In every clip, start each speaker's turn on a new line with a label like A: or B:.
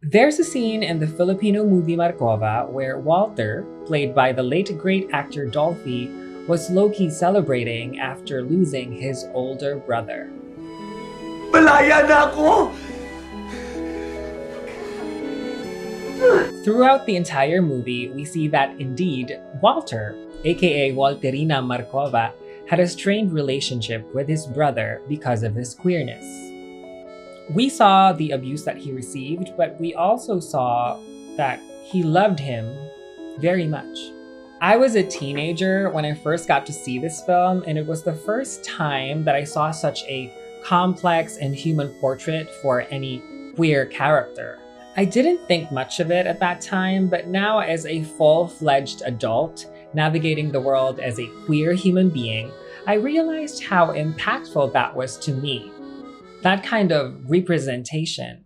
A: There's a scene in the Filipino movie Markova where Walter, played by the late great actor Dolphy, was low-key celebrating after losing his older brother.
B: Malaya na ako!
A: Throughout the entire movie, we see that indeed, Walter, aka Walterina Markova, had a strained relationship with his brother because of his queerness. We saw the abuse that he received, but we also saw that he loved him very much. I was a teenager when I first got to see this film, and it was the first time that I saw such a complex and human portrait for any queer character. I didn't think much of it at that time, but now as a full-fledged adult, navigating the world as a queer human being, I realized how impactful that was to me. That kind of representation.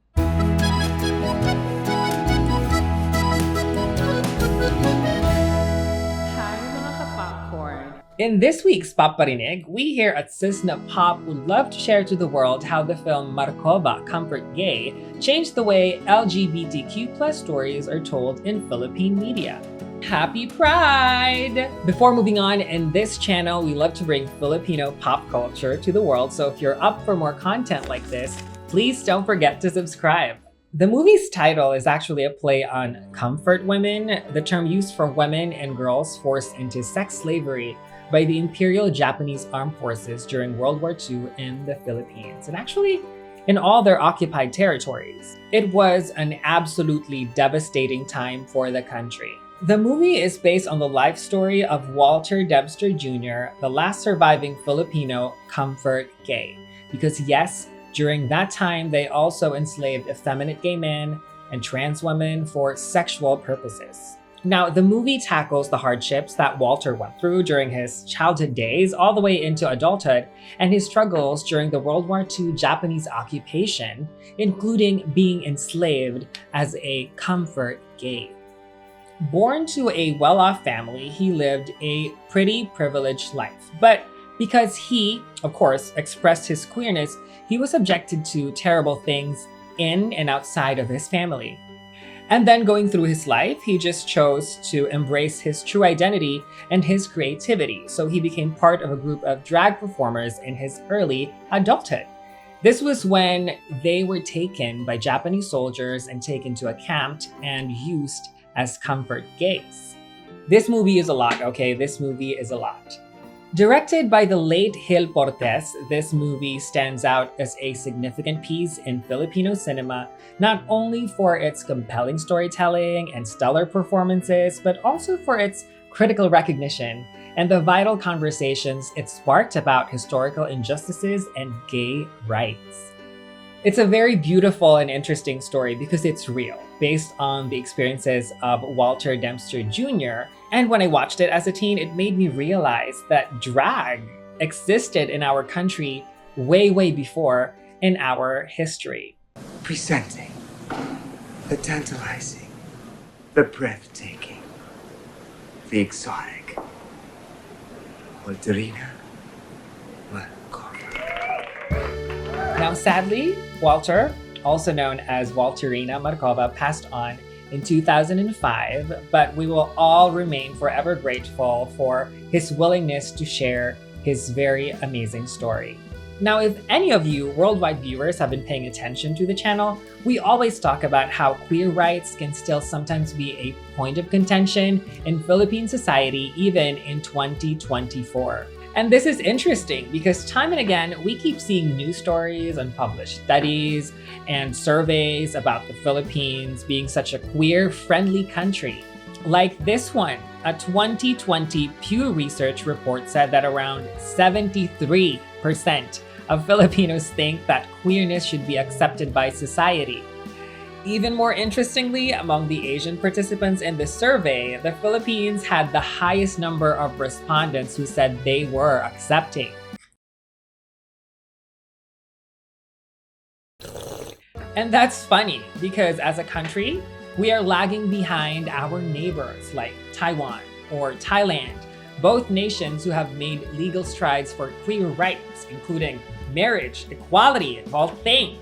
A: In this week's Pop-Parinig, we here at SISNE POP would love to share to the world how the film Markova Comfort Gay changed the way LGBTQ+ stories are told in Philippine media. Happy Pride! Before moving on, in this channel, we love to bring Filipino pop culture to the world, so if you're up for more content like this, please don't forget to subscribe. The movie's title is actually a play on comfort women, the term used for women and girls forced into sex slavery by the Imperial Japanese Armed Forces during World War II in the Philippines, and actually in all their occupied territories. It was an absolutely devastating time for the country. The movie is based on the life story of Walter Dempster Jr., the last surviving Filipino comfort gay. Because yes, during that time, they also enslaved effeminate gay men and trans women for sexual purposes. Now, the movie tackles the hardships that Walter went through during his childhood days all the way into adulthood and his struggles during the World War II Japanese occupation, including being enslaved as a comfort gay. Born to a well-off family, he lived a pretty privileged life. But because he, of course, expressed his queerness, he was subjected to terrible things in and outside of his family. And then going through his life, he just chose to embrace his true identity and his creativity. So he became part of a group of drag performers in his early adulthood. This was when they were taken by Japanese soldiers and taken to a camp and used as comfort gays. This movie is a lot, okay? This movie is a lot. Directed by the late Gil Portes, this movie stands out as a significant piece in Filipino cinema, not only for its compelling storytelling and stellar performances, but also for its critical recognition and the vital conversations it sparked about historical injustices and gay rights. It's a very beautiful and interesting story because it's real, based on the experiences of Walter Dempster Jr. And when I watched it as a teen, it made me realize that drag existed in our country way, way before in our history.
B: Presenting the tantalizing, the breathtaking, the exotic, Walterina Markova.
A: Now, sadly, Walter, also known as Walterina Markova, passed on in 2005, but we will all remain forever grateful for his willingness to share his very amazing story. Now, if any of you worldwide viewers have been paying attention to the channel, we always talk about how queer rights can still sometimes be a point of contention in Philippine society, even in 2024. And this is interesting because time and again, we keep seeing news stories and published studies and surveys about the Philippines being such a queer-friendly country. Like this one, a 2020 Pew Research report said that around 73% of Filipinos think that queerness should be accepted by society. Even more interestingly, among the Asian participants in the survey, the Philippines had the highest number of respondents who said they were accepting. And that's funny because as a country, we are lagging behind our neighbors like Taiwan or Thailand, both nations who have made legal strides for queer rights, including marriage, equality, of all things.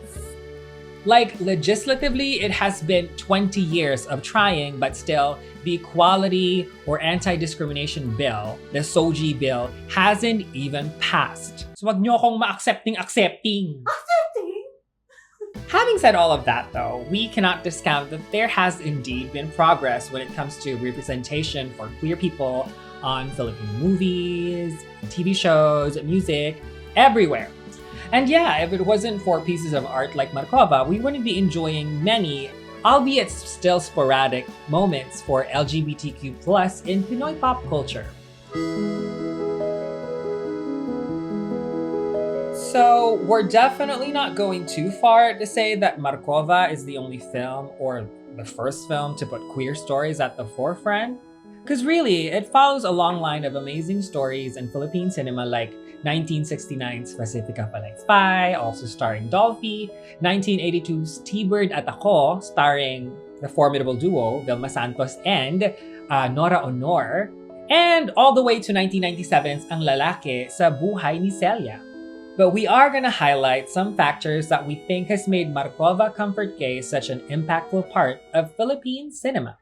A: Like, legislatively, it has been 20 years of trying, but still, the Equality or Anti-Discrimination Bill, the SOGI bill, hasn't even passed. So wag nyo akong ma-accepting.
C: Accepting?
A: Having said all of that, though, we cannot discount that there has indeed been progress when it comes to representation for queer people on Filipino movies, TV shows, music, everywhere. And yeah, if it wasn't for pieces of art like Markova, we wouldn't be enjoying many, albeit still sporadic, moments for LGBTQ+ in Pinoy pop culture. So, we're definitely not going too far to say that Markova is the only film or the first film to put queer stories at the forefront. Because really, it follows a long line of amazing stories in Philippine cinema like 1969's Pacifica Palay Spy, also starring Dolphy, 1982's T-Bird at Ako, starring the formidable duo Vilma Santos and Nora Honor, and all the way to 1997's Ang Lalaki sa Buhay ni Celia. But we are going to highlight some factors that we think has made Markova Comfort Gay such an impactful part of Philippine cinema.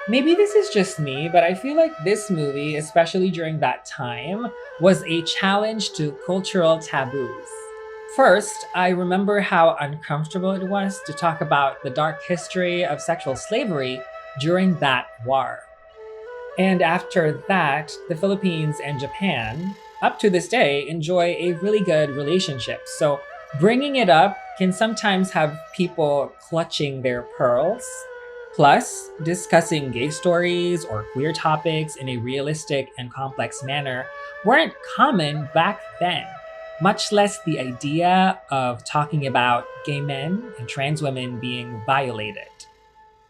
A: Maybe this is just me, but I feel like this movie, especially during that time, was a challenge to cultural taboos. First, I remember how uncomfortable it was to talk about the dark history of sexual slavery during that war. And after that, the Philippines and Japan, up to this day, enjoy a really good relationship. So bringing it up can sometimes have people clutching their pearls. Plus, discussing gay stories or queer topics in a realistic and complex manner weren't common back then, much less the idea of talking about gay men and trans women being violated.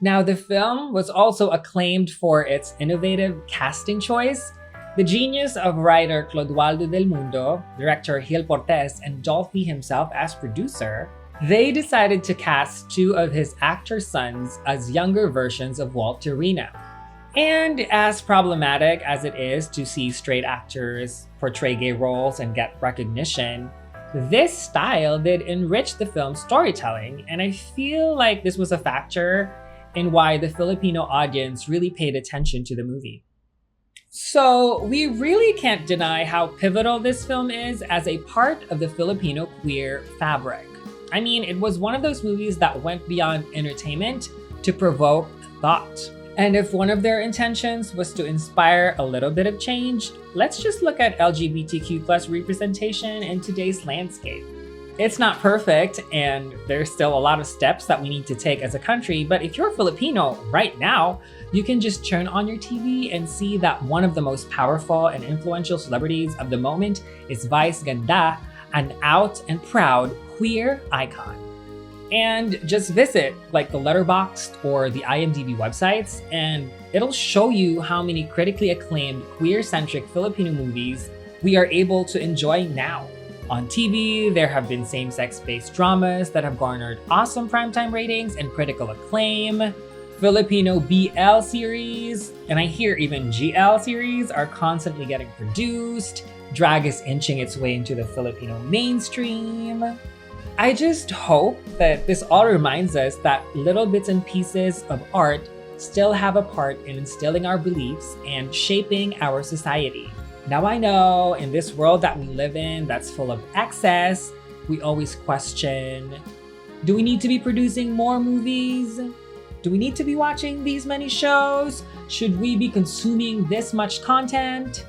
A: Now, the film was also acclaimed for its innovative casting choice. The genius of writer Clodoaldo Del Mundo, director Gil Portes, and Dolphy himself as producer, they decided to cast two of his actor sons as younger versions of Walter Rina. And as problematic as it is to see straight actors portray gay roles and get recognition, this style did enrich the film's storytelling, and I feel like this was a factor in why the Filipino audience really paid attention to the movie. So, we really can't deny how pivotal this film is as a part of the Filipino queer fabric. I mean, it was one of those movies that went beyond entertainment to provoke thought. And if one of their intentions was to inspire a little bit of change, let's just look at LGBTQ+ representation in today's landscape. It's not perfect, and there's still a lot of steps that we need to take as a country, but if you're Filipino right now, you can just turn on your TV and see that one of the most powerful and influential celebrities of the moment is Vice Ganda, an out and proud queer icon. And just visit like the Letterboxd or the IMDb websites, and it'll show you how many critically acclaimed queer-centric Filipino movies we are able to enjoy now. On TV, there have been same-sex-based dramas that have garnered awesome primetime ratings and critical acclaim. Filipino BL series, and I hear even GL series, are constantly getting produced. Drag is inching its way into the Filipino mainstream. I just hope that this all reminds us that little bits and pieces of art still have a part in instilling our beliefs and shaping our society. Now I know in this world that we live in that's full of excess, we always question, do we need to be producing more movies? Do we need to be watching these many shows? Should we be consuming this much content?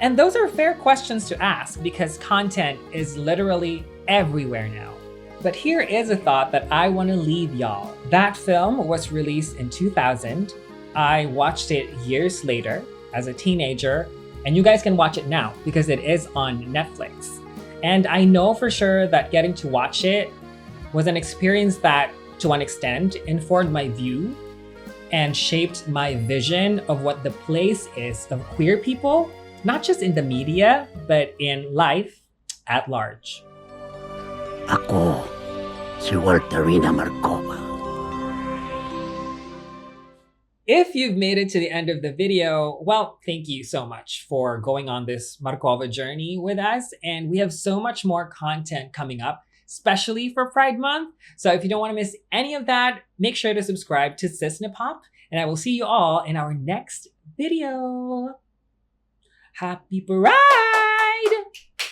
A: And those are fair questions to ask because content is literally everywhere now. But here is a thought that I want to leave y'all. That film was released in 2000. I watched it years later as a teenager, and you guys can watch it now because it is on Netflix. And I know for sure that getting to watch it was an experience that, to an extent, informed my view and shaped my vision of what the place is of queer people, not just in the media, but in life at large.
D: Ako, si Walterina Markova.
A: If you've made it to the end of the video, well, thank you so much for going on this Markova journey with us. And we have so much more content coming up. especially for Pride Month. So if you don't want to miss any of that, make sure to subscribe to SISNE POP, and I will see you all in our next video. Happy Pride!